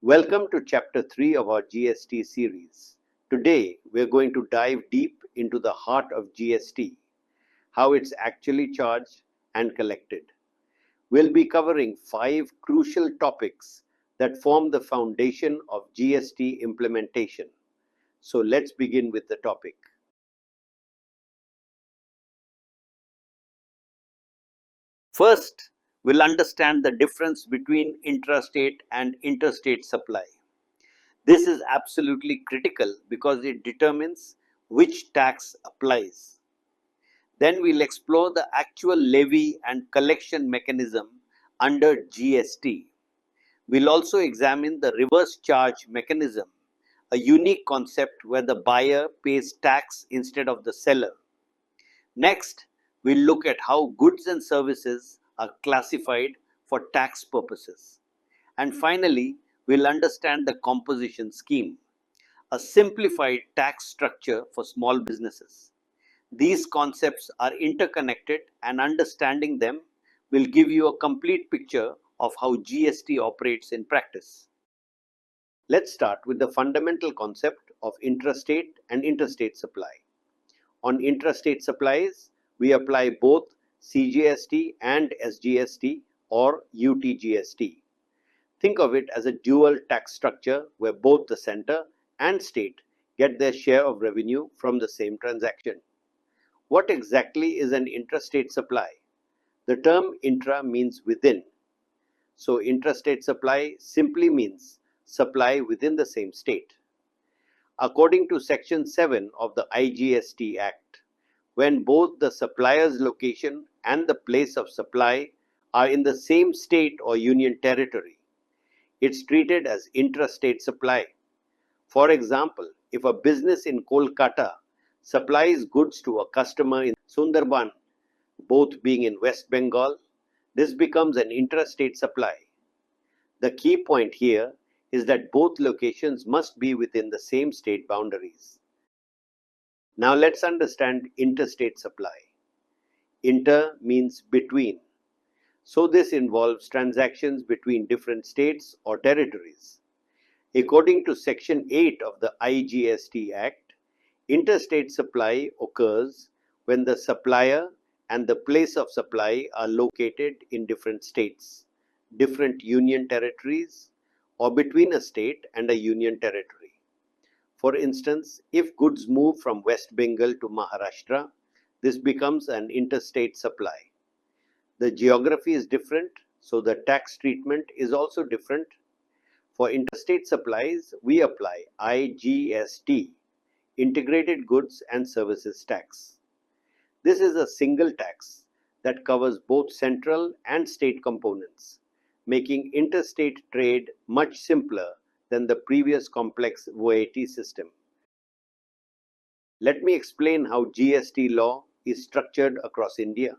Welcome to Chapter 3 of our GST series. Today, we're going to dive deep into the heart of GST, how it's actually charged and collected. We'll be covering 5 crucial topics that form the foundation of GST implementation. So let's begin with the topic. First, we'll understand the difference between intrastate and interstate supply. This is absolutely critical because it determines which tax applies. Then we'll explore the actual levy and collection mechanism under GST. We'll also examine the reverse charge mechanism, a unique concept where the buyer pays tax instead of the seller. Next, we'll look at how goods and services are classified for tax purposes. And finally, we'll understand the composition scheme, a simplified tax structure for small businesses. These concepts are interconnected, and understanding them will give you a complete picture of how GST operates in practice. Let's start with the fundamental concept of intrastate and interstate supply. On intrastate supplies, we apply both CGST and SGST or UTGST. Think of it as a dual tax structure where both the center and state get their share of revenue from the same transaction. What exactly is an intrastate supply? The term intra means within. So intrastate supply simply means supply within the same state. According to Section 7 of the IGST Act, when both the supplier's location and the place of supply are in the same state or union territory, it's treated as intrastate supply. For example, if a business in Kolkata supplies goods to a customer in Sundarban, both being in West Bengal, this becomes an intrastate supply. The key point here is that both locations must be within the same state boundaries. Now let's understand interstate supply. Inter means between. So this involves transactions between different states or territories. According to Section 8 of the IGST Act, interstate supply occurs when the supplier and the place of supply are located in different states, different union territories, or between a state and a union territory. For instance, if goods move from West Bengal to Maharashtra, this becomes an interstate supply. The geography is different, so the tax treatment is also different. For interstate supplies, we apply IGST, Integrated Goods and Services Tax. This is a single tax that covers both central and state components, making interstate trade much simpler than the previous complex VAT system. Let me explain how GST law is structured across India.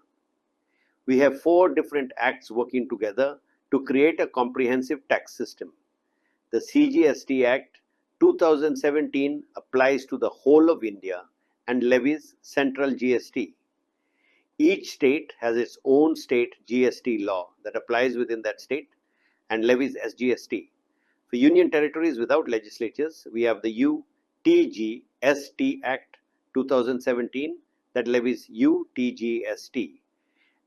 We have 4 different acts working together to create a comprehensive tax system. The CGST Act 2017 applies to the whole of India and levies central GST. Each state has its own state GST law that applies within that state and levies SGST. For union territories without legislatures, we have the UTGST Act 2017 that levies UTGST.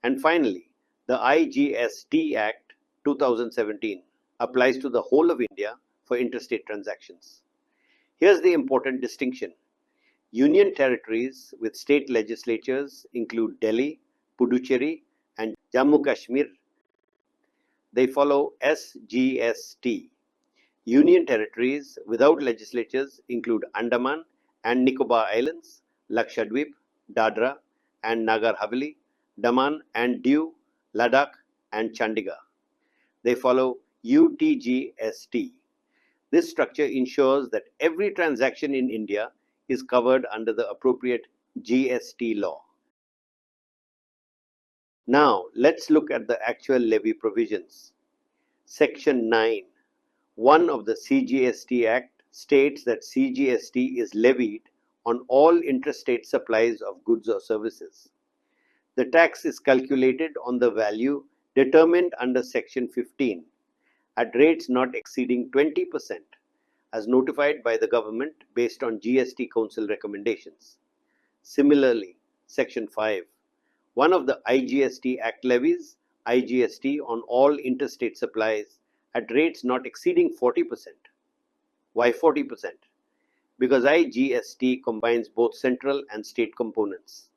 And finally, the IGST Act 2017 applies to the whole of India for interstate transactions. Here's the important distinction. Union territories with state legislatures include Delhi, Puducherry, and Jammu Kashmir. They follow SGST. Union territories without legislatures include Andaman and Nicobar Islands, Lakshadweep, Dadra and Nagar Haveli, Daman and Diu, Ladakh and Chandigarh. They follow UTGST. This structure ensures that every transaction in India is covered under the appropriate GST law. Now, let's look at the actual levy provisions. Section 9, 1 of the CGST Act states that CGST is levied on all interstate supplies of goods or services. The tax is calculated on the value determined under Section 15, at rates not exceeding 20% as notified by the government based on GST Council recommendations. Similarly, Section 5, one of the IGST Act levies IGST on all interstate supplies at rates not exceeding 40%. Why 40%? Because IGST combines both central and state components.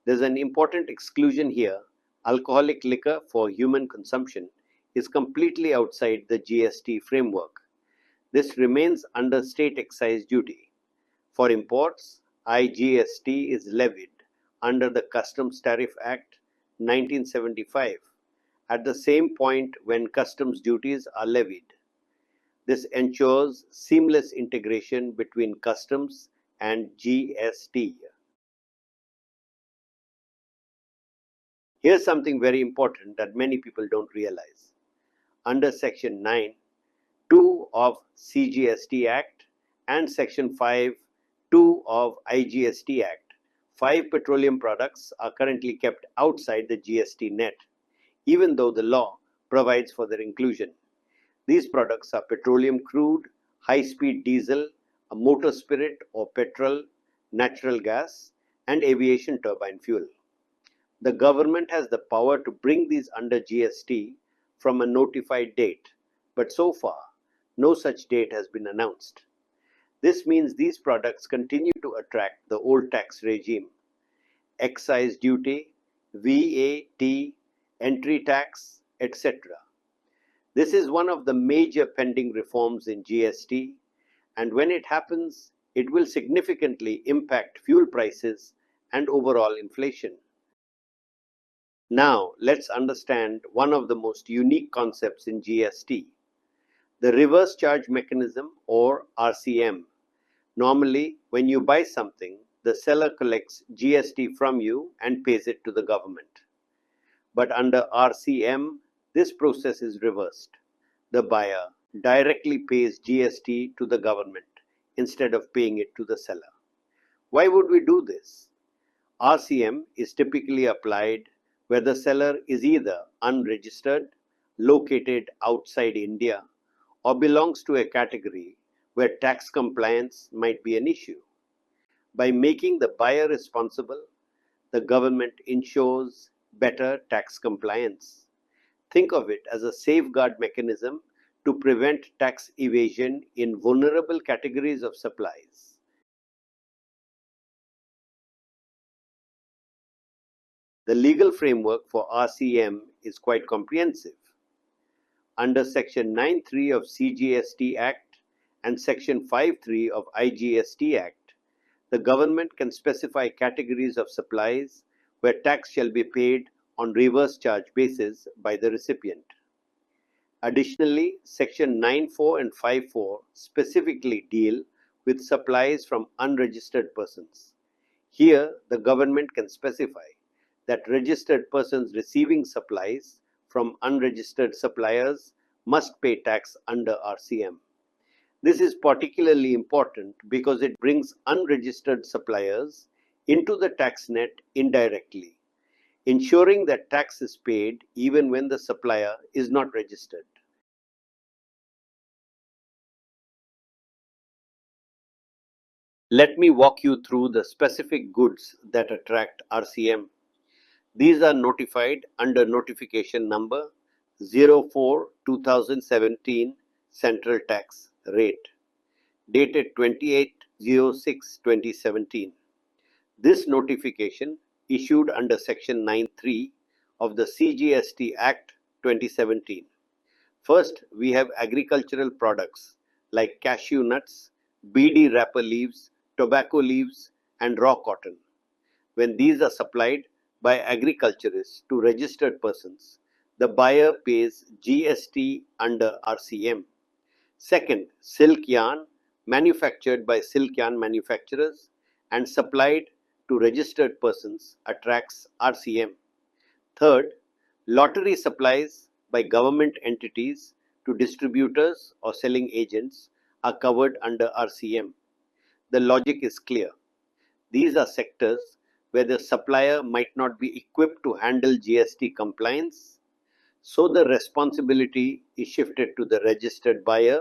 There's an important exclusion here. Alcoholic liquor for human consumption is completely outside the GST framework. This remains under state excise duty. For imports, IGST is levied under the Customs Tariff Act 1975 at the same point when customs duties are levied. This ensures seamless integration between customs and GST. Here's something very important that many people don't realize. Under Section 9(2) of CGST Act and Section 5(2) of IGST Act, 5 petroleum products are currently kept outside the GST net, even though the law provides for their inclusion. These products are petroleum crude, high-speed diesel, a motor spirit or petrol, natural gas, and aviation turbine fuel. The government has the power to bring these under GST from a notified date, but so far, no such date has been announced. This means these products continue to attract the old tax regime: excise duty, VAT, entry tax, etc. This is one of the major pending reforms in GST, and when it happens, it will significantly impact fuel prices and overall inflation. Now, let's understand one of the most unique concepts in GST, the reverse charge mechanism or RCM. Normally, when you buy something, the seller collects GST from you and pays it to the government. But under RCM, this process is reversed. The buyer directly pays GST to the government instead of paying it to the seller. Why would we do this? RCM is typically applied where the seller is either unregistered, located outside India, or belongs to a category where tax compliance might be an issue. By making the buyer responsible, the government ensures better tax compliance. Think of it as a safeguard mechanism to prevent tax evasion in vulnerable categories of supplies. The legal framework for RCM is quite comprehensive. Under Section 9(3) of CGST Act and Section 5(3) of IGST Act, the government can specify categories of supplies where tax shall be paid on reverse charge basis by the recipient. Additionally, Section 9(4) and 5(4) specifically deal with supplies from unregistered persons. Here, the government can specify that registered persons receiving supplies from unregistered suppliers must pay tax under RCM. This is particularly important because it brings unregistered suppliers into the tax net indirectly, ensuring that tax is paid even when the supplier is not registered. Let me walk you through the specific goods that attract RCM. These are notified under notification number 04/2017 Central Tax Rate, dated 28/06/2017. This notification issued under Section 9(3) of the CGST Act 2017. First, we have agricultural products like cashew nuts, BD wrapper leaves, tobacco leaves, and raw cotton. When these are supplied by agriculturists to registered persons, the buyer pays GST under RCM. Second, silk yarn manufactured by silk yarn manufacturers and supplied to registered persons attracts RCM. Third, lottery supplies by government entities to distributors or selling agents are covered under RCM. The logic is clear. These are sectors where the supplier might not be equipped to handle GST compliance, So the responsibility is shifted to the registered buyer.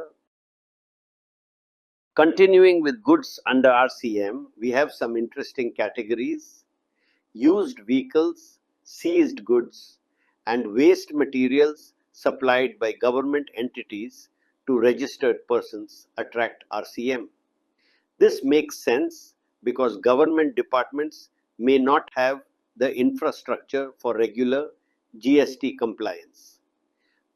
Continuing with goods under RCM, we have some interesting categories: used vehicles, seized goods, and waste materials supplied by government entities to registered persons attract RCM. This makes sense because government departments may not have the infrastructure for regular GST compliance.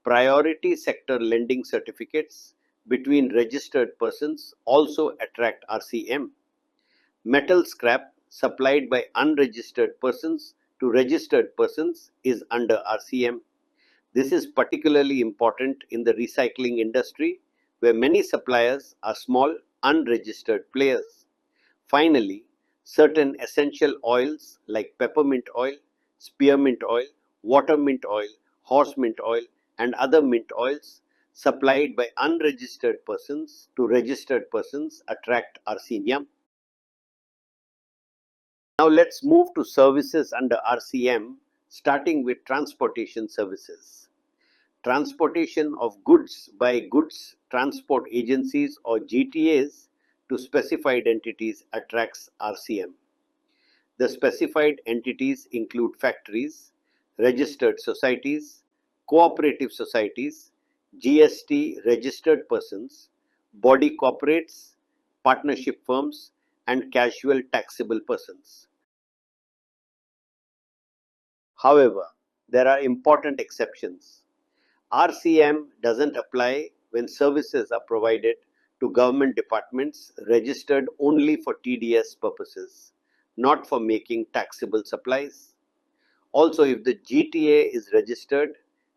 Priority sector lending certificates between registered persons also attract RCM. Metal scrap supplied by unregistered persons to registered persons is under RCM. This is particularly important in the recycling industry, where many suppliers are small, unregistered players. Finally, certain essential oils like peppermint oil, spearmint oil, watermint oil, horse mint oil, and other mint oils supplied by unregistered persons to registered persons attract RCM. Now let's move to services under RCM, starting with transportation services. Transportation of goods by goods transport agencies or GTAs to specified entities attracts RCM. The specified entities include factories, registered societies, cooperative societies, GST registered persons, body corporates, partnership firms, and casual taxable persons. However, there are important exceptions. RCM doesn't apply when services are provided to government departments registered only for TDS purposes, not for making taxable supplies. Also, if the GTA is registered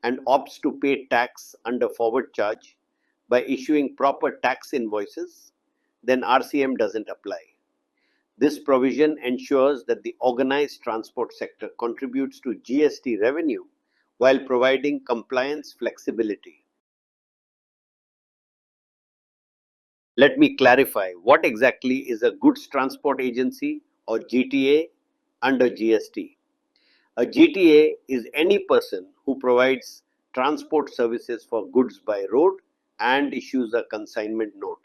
and opts to pay tax under forward charge by issuing proper tax invoices, then RCM doesn't apply. This provision ensures that the organized transport sector contributes to GST revenue while providing compliance flexibility. Let me clarify what exactly is a goods transport agency or GTA under GST. A GTA is any person who provides transport services for goods by road and issues a consignment note.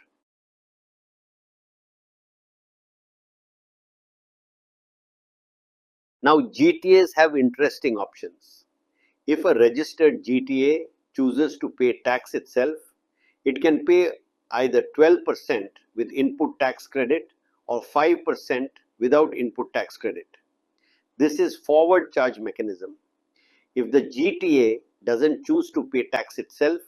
Now, GTAs have interesting options. If a registered GTA chooses to pay tax itself, it can pay either 12% with input tax credit or 5% without input tax credit. This is forward charge mechanism. If the GTA doesn't choose to pay tax itself,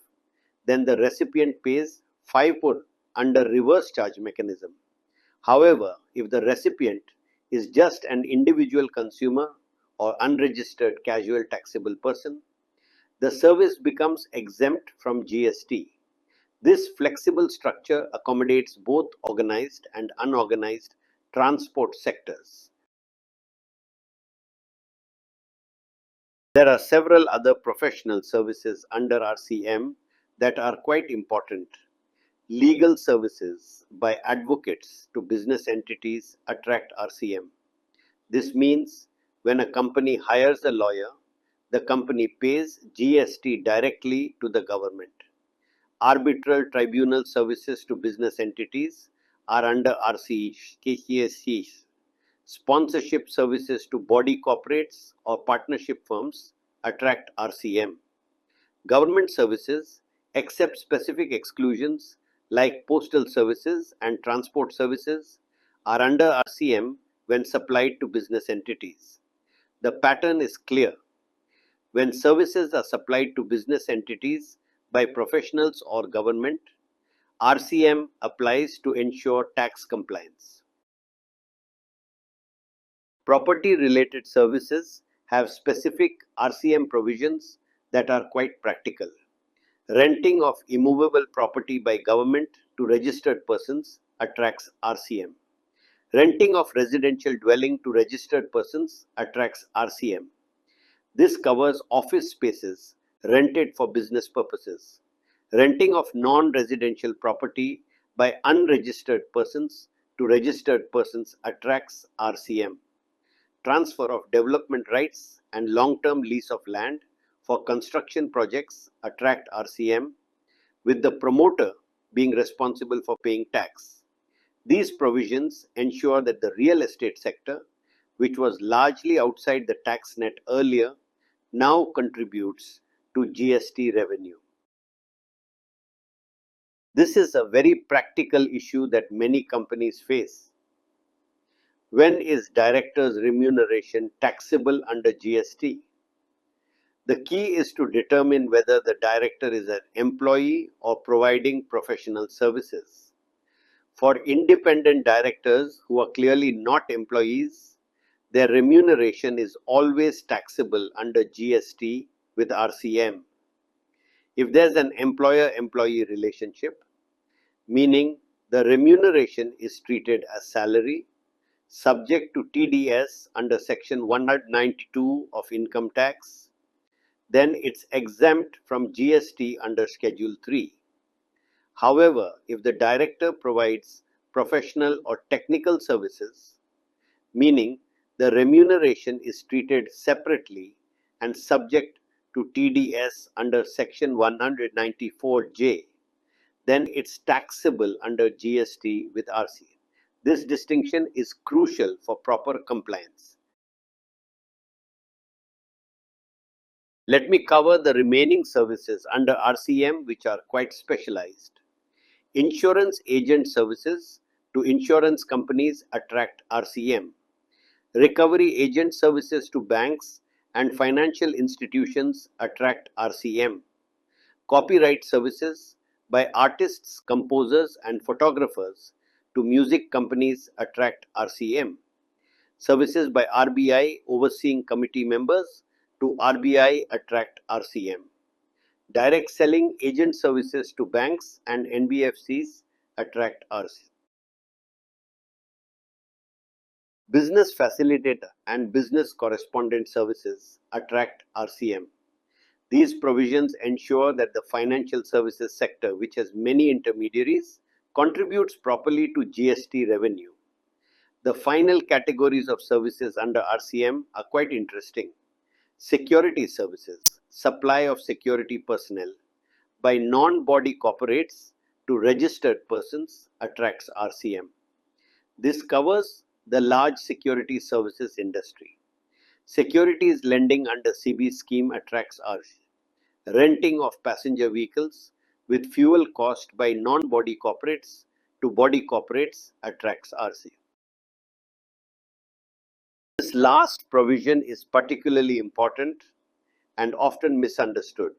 then the recipient pays 5% under reverse charge mechanism. However, if the recipient is just an individual consumer or unregistered casual taxable person, the service becomes exempt from GST. This flexible structure accommodates both organized and unorganized transport sectors. There are several other professional services under RCM that are quite important. Legal services by advocates to business entities attract RCM. This means when a company hires a lawyer, the company pays GST directly to the government. Arbitral tribunal services to business entities are under CGST. Sponsorship services to body corporates or partnership firms attract RCM. Government services, except specific exclusions like postal services and transport services, are under RCM when supplied to business entities. The pattern is clear. When services are supplied to business entities by professionals or government, RCM applies to ensure tax compliance. Property-related services have specific RCM provisions that are quite practical. Renting of immovable property by government to registered persons attracts RCM. Renting of residential dwelling to registered persons attracts RCM. This covers office spaces rented for business purposes. Renting of non-residential property by unregistered persons to registered persons attracts RCM. Transfer of development rights and long-term lease of land for construction projects attract RCM, with the promoter being responsible for paying tax. These provisions ensure that the real estate sector, which was largely outside the tax net earlier, now contributes to GST revenue. This is a very practical issue that many companies face. When is directors' remuneration taxable under GST? The key is to determine whether the director is an employee or providing professional services. For independent directors who are clearly not employees, their remuneration is always taxable under GST with RCM. If there's an employer-employee relationship, meaning the remuneration is treated as salary, subject to TDS under Section 192 of Income Tax, then it's exempt from GST under Schedule 3. However, if the director provides professional or technical services, meaning the remuneration is treated separately and subject to TDS under Section 194J, then it's taxable under GST with RCM. This distinction is crucial for proper compliance. Let me cover the remaining services under RCM which are quite specialized. Insurance agent services to insurance companies attract RCM. Recovery agent services to banks and financial institutions attract RCM. Copyright services by artists, composers, and photographers to music companies attract RCM. Services by RBI overseeing committee members to RBI attract RCM. Direct selling agent services to banks and NBFCs attract RCM. Business facilitator and business correspondent services attract RCM. These provisions ensure that the financial services sector, which has many intermediaries, contributes properly to GST revenue. The final categories of services under RCM are quite interesting. Security services, supply of security personnel by non-body corporates to registered persons attracts RCM. This covers the large security services industry. Securities lending under CB scheme attracts RCM. Renting of passenger vehicles with fuel cost by non-body corporates to body corporates attracts RCM. This last provision is particularly important and often misunderstood.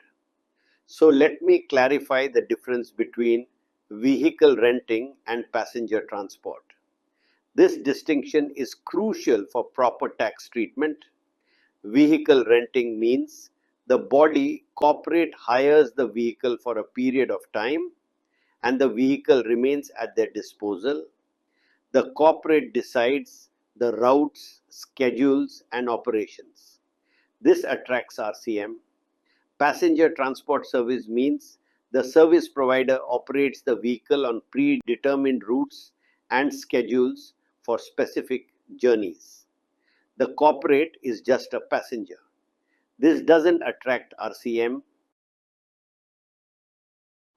So let me clarify the difference between vehicle renting and passenger transport. This distinction is crucial for proper tax treatment. Vehicle renting means the body corporate hires the vehicle for a period of time and the vehicle remains at their disposal. The corporate decides the routes, schedules, and operations. This attracts RCM. Passenger transport service means the service provider operates the vehicle on predetermined routes and schedules for specific journeys. The corporate is just a passenger. This doesn't attract RCM.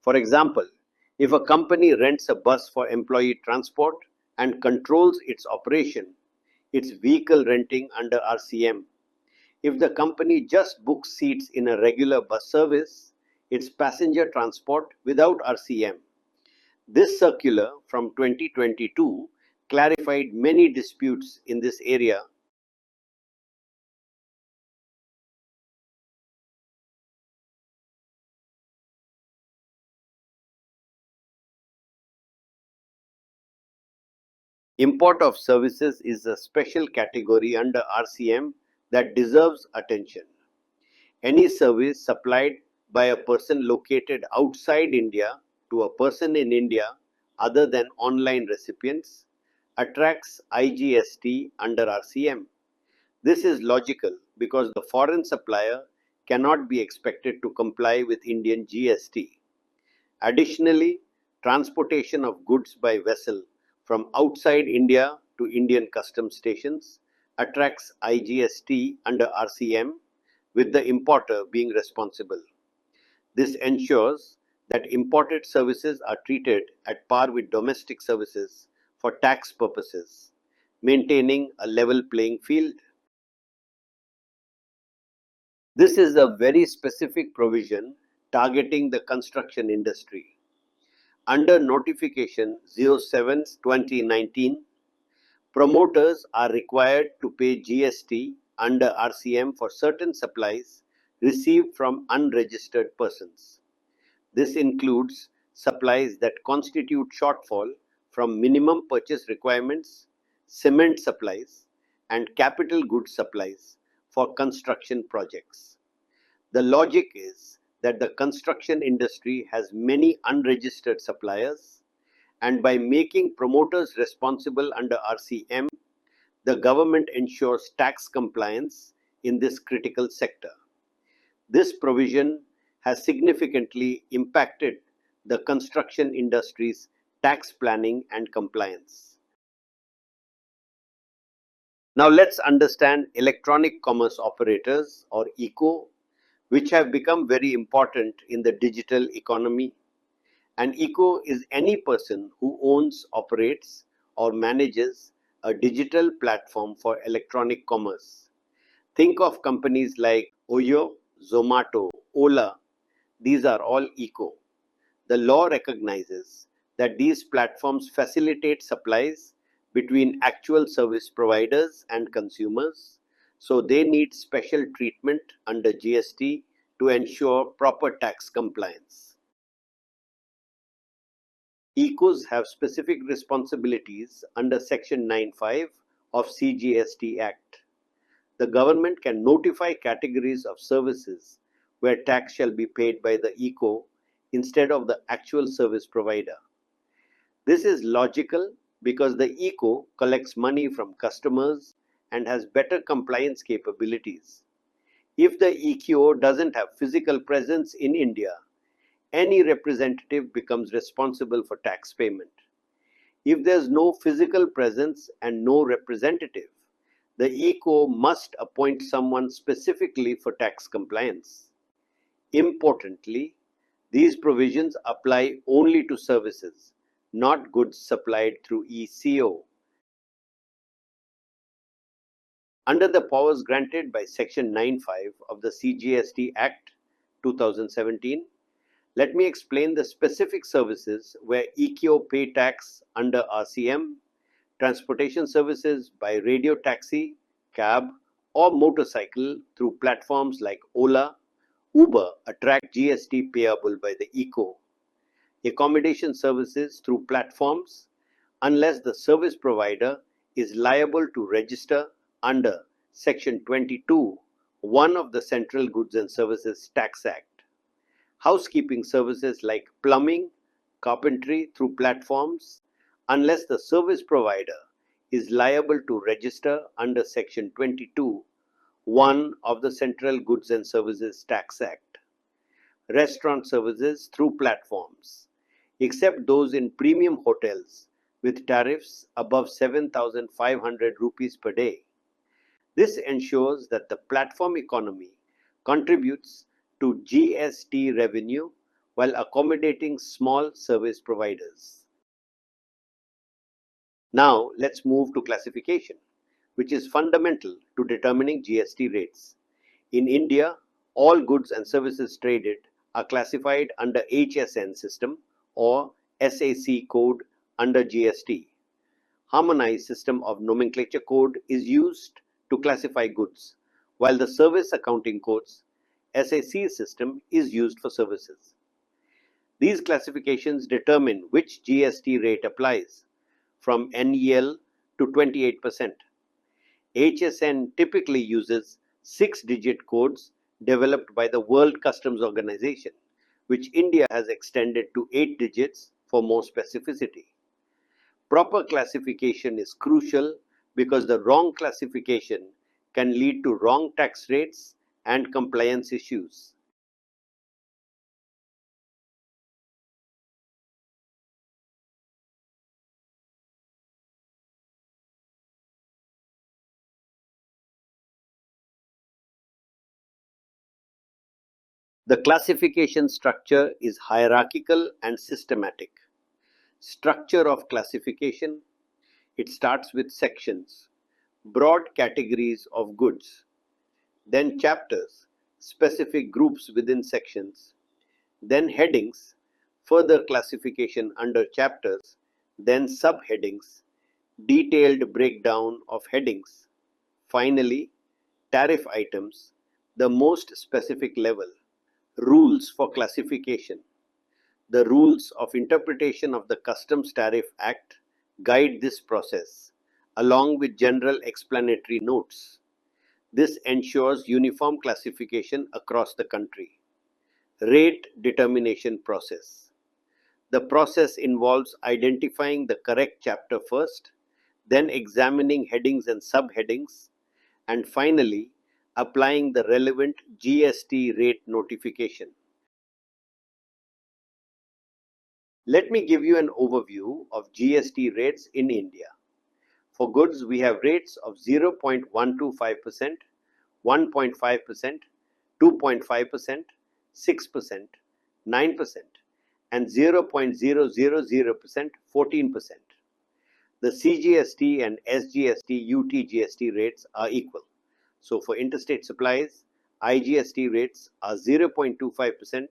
For example, if a company rents a bus for employee transport and controls its operation, it's vehicle renting under RCM. If the company just books seats in a regular bus service, it's passenger transport without RCM. This circular from 2022 clarified many disputes in this area. Import of services is a special category under RCM that deserves attention. Any service supplied by a person located outside India to a person in India other than online recipients attracts IGST under RCM. This is logical because the foreign supplier cannot be expected to comply with Indian GST. Additionally, transportation of goods by vessel from outside India to Indian customs stations attracts IGST under RCM with the importer being responsible. This ensures that imported services are treated at par with domestic services for tax purposes, maintaining a level playing field. This is a very specific provision targeting the construction industry. Under Notification 07/2019, promoters are required to pay GST under RCM for certain supplies received from unregistered persons. This includes supplies that constitute shortfall from minimum purchase requirements, cement supplies, and capital goods supplies for construction projects. The logic is that the construction industry has many unregistered suppliers, and by making promoters responsible under RCM, the government ensures tax compliance in this critical sector. This provision has significantly impacted the construction industry's tax planning and compliance. Now let's understand electronic commerce operators, or ECO, which have become very important in the digital economy. An ECO is any person who owns, operates, or manages a digital platform for electronic commerce. Think of companies like Oyo, Zomato, Ola. These are all ECO. The law recognizes that these platforms facilitate supplies between actual service providers and consumers, so they need special treatment under GST to ensure proper tax compliance. ECOs have specific responsibilities under Section 9(5) of CGST Act. The government can notify categories of services where tax shall be paid by the ECO instead of the actual service provider. This is logical because the ECO collects money from customers and has better compliance capabilities. If the ECO doesn't have physical presence in India, any representative becomes responsible for tax payment. If there's no physical presence and no representative, the ECO must appoint someone specifically for tax compliance. Importantly, these provisions apply only to services, not goods supplied through ECO. Under the powers granted by Section 9(5) of the CGST Act 2017, let me explain the specific services where ECO pay tax under RCM: transportation services by radio taxi, cab, or motorcycle through platforms like Ola, Uber attract GST payable by the ECO. Accommodation services through platforms, unless the service provider is liable to register under Section 22, 1 of the Central Goods and Services Tax Act. Housekeeping services like plumbing, carpentry through platforms, unless the service provider is liable to register under Section 22, 1 of the Central Goods and Services Tax Act. Restaurant services through platforms, except those in premium hotels with tariffs above 7,500 rupees per day. This ensures that the platform economy contributes to GST revenue while accommodating small service providers. Now let's move to classification, which is fundamental to determining GST rates. In India, all goods and services traded are classified under HSN system or SAC code under GST. Harmonized system of nomenclature code is used to classify goods, while the service accounting codes SAC system is used for services. These classifications determine which GST rate applies, from NEL to 28%. HSN typically uses 6-digit codes developed by the World Customs Organization, which India has extended to 8 digits for more specificity. Proper classification is crucial because the wrong classification can lead to wrong tax rates and compliance issues. The classification structure is hierarchical and systematic. Structure of classification: it starts with sections, broad categories of goods, then chapters, specific groups within sections, then headings, further classification under chapters, then subheadings, detailed breakdown of headings, finally, tariff items, the most specific level, rules for classification. The rules of interpretation of the Customs Tariff Act guide this process, along with general explanatory notes. This ensures uniform classification across the country. Rate determination process. The process involves identifying the correct chapter first, then examining headings and subheadings, and finally applying the relevant GST rate notification. Let me give you an overview of GST rates in India. For goods, we have rates of 0.125%, 1.5%, 2.5%, 6%, 9%, and 0.000%, 14%. The CGST and SGST UTGST rates are equal. So for interstate supplies, IGST rates are 0.25%,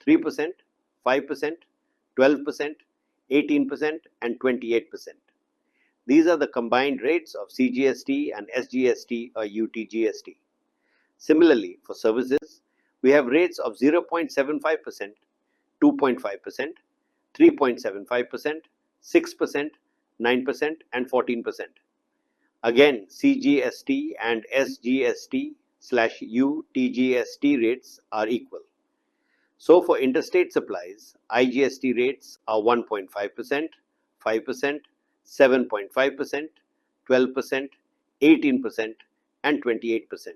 3%, 5%, 12%, 18%, and 28%. These are the combined rates of CGST and SGST or UTGST. Similarly, for services, we have rates of 0.75%, 2.5%, 3.75%, 6%, 9%, and 14%. Again, CGST and SGST/UTGST rates are equal. So for interstate supplies, IGST rates are 1.5%, 5%, 7.5%, 12%, 18%, and 28%.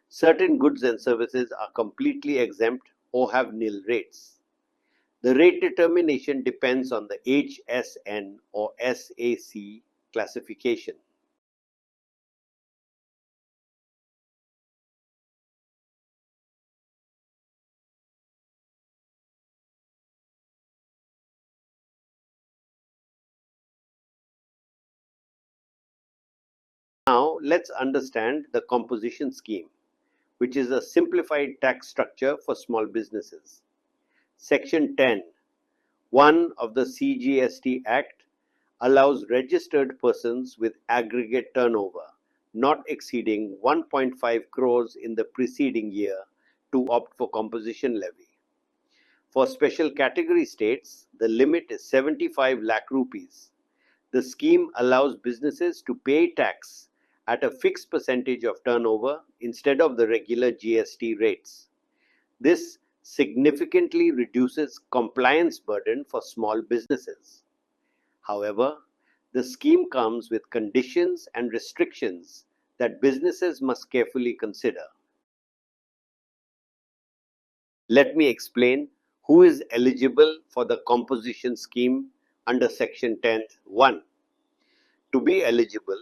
Certain goods and services are completely exempt or have nil rates. The rate determination depends on the HSN or SAC classification. Now let's understand the composition scheme, which is a simplified tax structure for small businesses. Section 10(1) of the CGST Act allows registered persons with aggregate turnover not exceeding 1.5 crores in the preceding year to opt for composition levy. For special category states, the limit is 75 lakh rupees. The scheme allows businesses to pay tax at a fixed percentage of turnover instead of the regular GST rates. This significantly reduces compliance burden for small businesses. However, the scheme comes with conditions and restrictions that businesses must carefully consider. Let me explain who is eligible for the composition scheme under Section 10(1). To be eligible,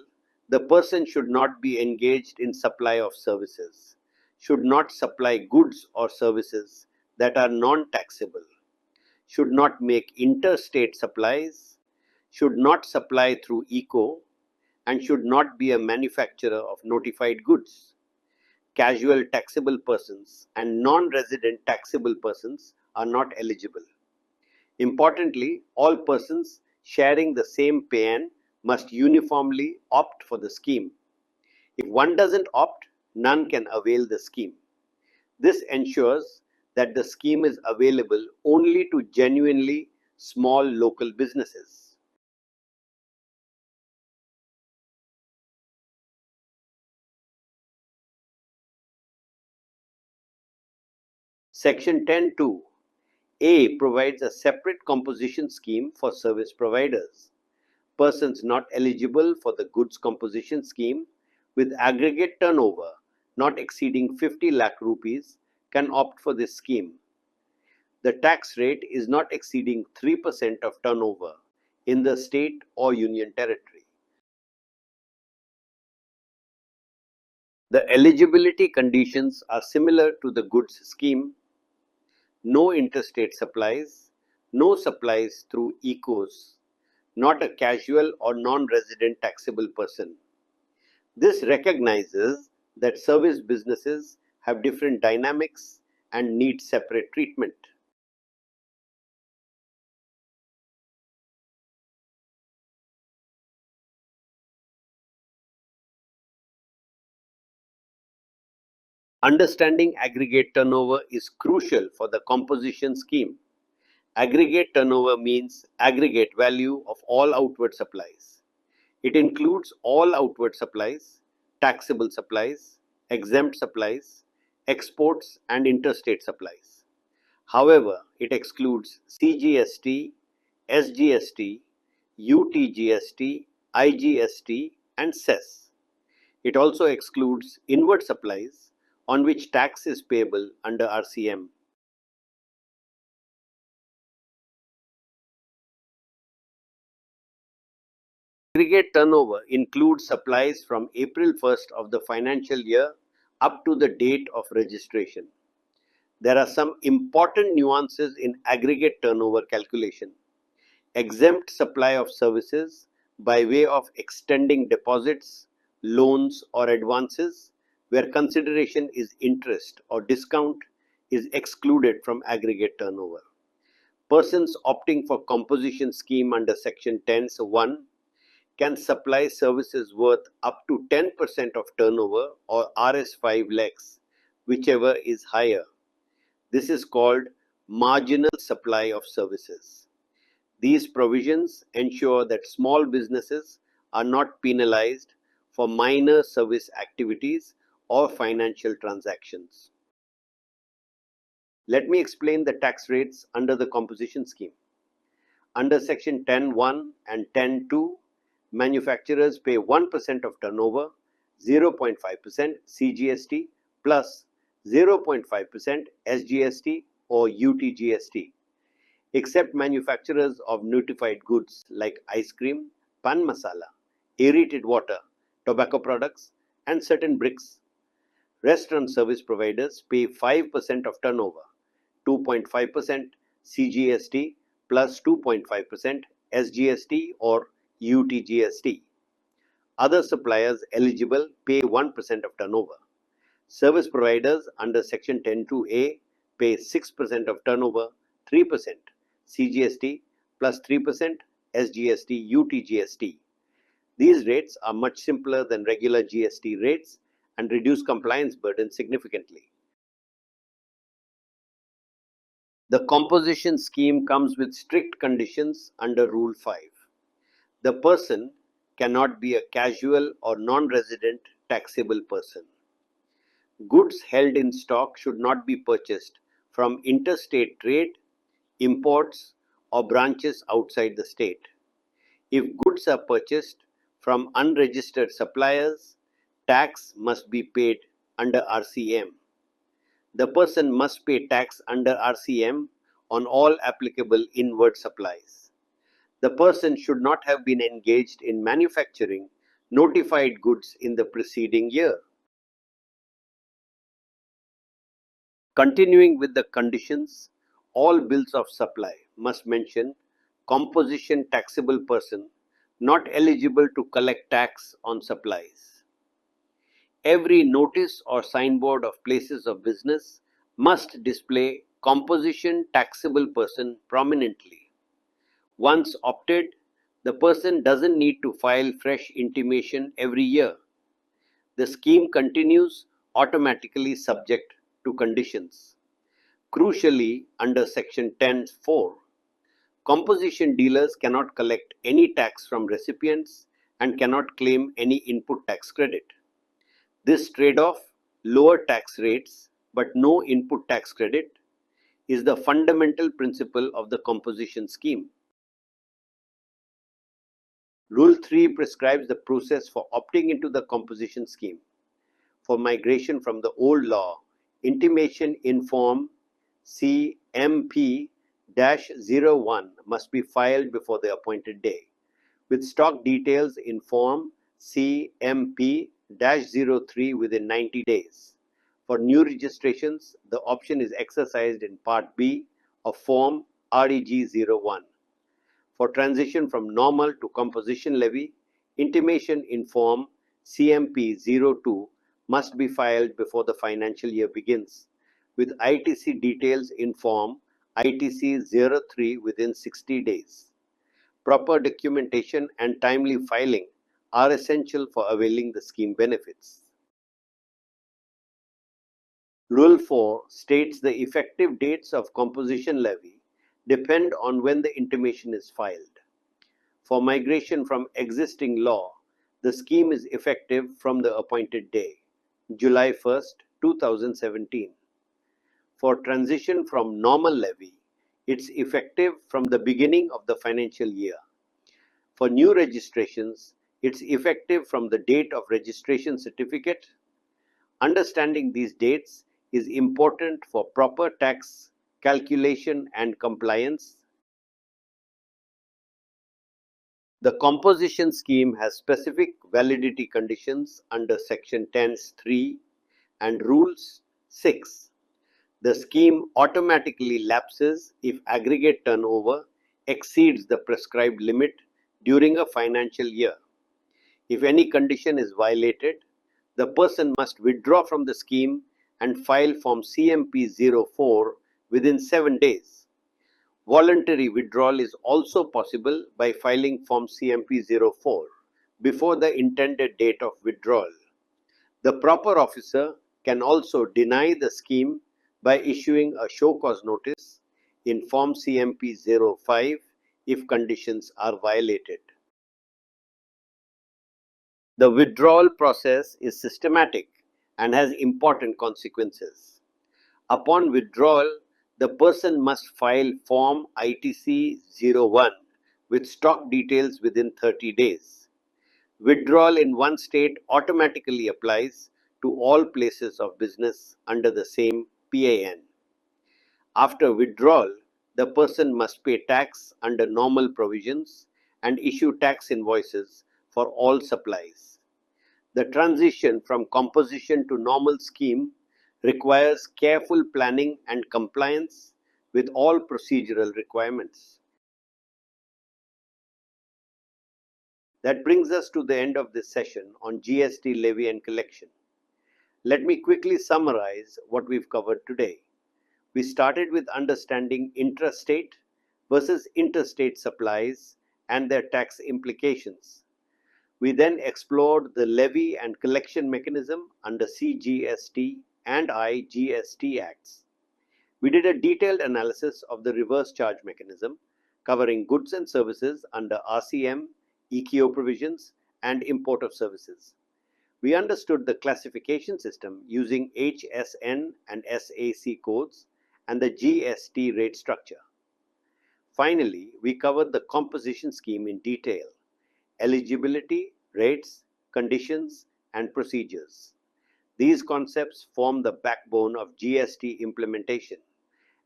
the person should not be engaged in supply of services, should not supply goods or services that are non-taxable, should not make interstate supplies, should not supply through ECO, and should not be a manufacturer of notified goods. Casual taxable persons and non-resident taxable persons are not eligible. Importantly, all persons sharing the same PAN must uniformly opt for the scheme. If one doesn't opt, none can avail the scheme. This ensures that the scheme is available only to genuinely small local businesses. Section 10(2)(a) provides a separate composition scheme for service providers. Persons not eligible for the goods composition scheme with aggregate turnover not exceeding 50 lakh rupees can opt for this scheme. The tax rate is not exceeding 3% of turnover in the state or union territory. The eligibility conditions are similar to the goods scheme. no interstate supplies, no supplies through ECOs, not a casual or non-resident taxable person. This recognizes that service businesses have different dynamics and need separate treatment. Understanding aggregate turnover is crucial for the composition scheme. Aggregate turnover means aggregate value of all outward supplies. It includes all outward supplies, taxable supplies, exempt supplies, exports, and interstate supplies. However, it excludes CGST, SGST, UTGST, IGST, and cess. It also excludes inward supplies on which tax is payable under RCM. Aggregate turnover includes supplies from April 1st of the financial year up to the date of registration. There are some important nuances in aggregate turnover calculation. Exempt supply of services by way of extending deposits, loans, or advances, where consideration is interest or discount, is excluded from aggregate turnover. Persons opting for composition scheme under Section 10(1) can supply services worth up to 10% of turnover or Rs5 lakhs, whichever is higher. This is called marginal supply of services. These provisions ensure that small businesses are not penalized for minor service activities or financial transactions. Let me explain the tax rates under the composition scheme. Under Section 10(1) and 10(2), manufacturers pay 1% of turnover, 0.5% CGST plus 0.5% SGST or UTGST, except manufacturers of notified goods like ice cream, pan masala, aerated water, tobacco products, and certain bricks. Restaurant service providers pay 5% of turnover, 2.5% CGST plus 2.5% SGST or UTGST. Other suppliers eligible pay 1% of turnover. Service providers under Section 10(2)A pay 6% of turnover, 3% CGST plus 3% SGST UTGST. These rates are much simpler than regular GST rates and reduce compliance burden significantly. The composition scheme comes with strict conditions under Rule 5. The person cannot be a casual or non-resident taxable person. Goods held in stock should not be purchased from interstate trade, imports, or branches outside the state. If goods are purchased from unregistered suppliers, tax must be paid under RCM. The person must pay tax under RCM on all applicable inward supplies. The person should not have been engaged in manufacturing notified goods in the preceding year. Continuing with the conditions, all bills of supply must mention composition taxable person not eligible to collect tax on supplies. Every notice or signboard of places of business must display composition taxable person prominently. Once opted, the person doesn't need to file fresh intimation every year. The scheme continues automatically subject to conditions. Crucially, under Section 10(4), composition dealers cannot collect any tax from recipients and cannot claim any input tax credit. This trade-off, lower tax rates but no input tax credit, is the fundamental principle of the composition scheme. Rule 3 prescribes the process for opting into the composition scheme. For migration from the old law, intimation in Form CMP-01 must be filed before the appointed day, with stock details in Form CMP-03 within 90 days. For new registrations, the option is exercised in Part B of Form REG01. For transition from normal to composition levy, intimation in Form CMP02 must be filed before the financial year begins, with ITC details in Form ITC03 within 60 days. Proper documentation and timely filing are essential for availing the scheme benefits. Rule 4 states the effective dates of composition levy depend on when the intimation is filed. For migration from existing law, the scheme is effective from the appointed day, July 1st, 2017. For transition from normal levy, it's effective from the beginning of the financial year. For new registrations, it's effective from the date of registration certificate. Understanding these dates is important for proper tax calculation and compliance. The composition scheme has specific validity conditions under Section 10(3) and Rules 6. The scheme automatically lapses if aggregate turnover exceeds the prescribed limit during a financial year. If any condition is violated, the person must withdraw from the scheme and file Form CMP04 within 7 days. Voluntary withdrawal is also possible by filing Form CMP04 before the intended date of withdrawal. The proper officer can also deny the scheme by issuing a show cause notice in Form CMP05 if conditions are violated. The withdrawal process is systematic and has important consequences. Upon withdrawal, the person must file Form ITC01 with stock details within 30 days. Withdrawal in one state automatically applies to all places of business under the same PAN. After withdrawal, the person must pay tax under normal provisions and issue tax invoices for all supplies. The transition from composition to normal scheme requires careful planning and compliance with all procedural requirements. That brings us to the end of this session on GST levy and collection. Let me quickly summarize what we've covered today. We started with understanding intrastate versus interstate supplies and their tax implications. We then explored the levy and collection mechanism under CGST and IGST Acts. We did a detailed analysis of the reverse charge mechanism, covering goods and services under RCM, EKO provisions, and import of services. We understood the classification system using HSN and SAC codes and the GST rate structure. Finally, we covered the composition scheme in detail, eligibility, rates, conditions, and procedures. These concepts form the backbone of GST implementation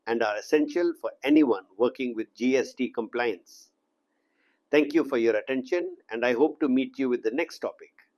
and are essential for anyone working with GST compliance. Thank you for your attention, and I hope to meet you with the next topic.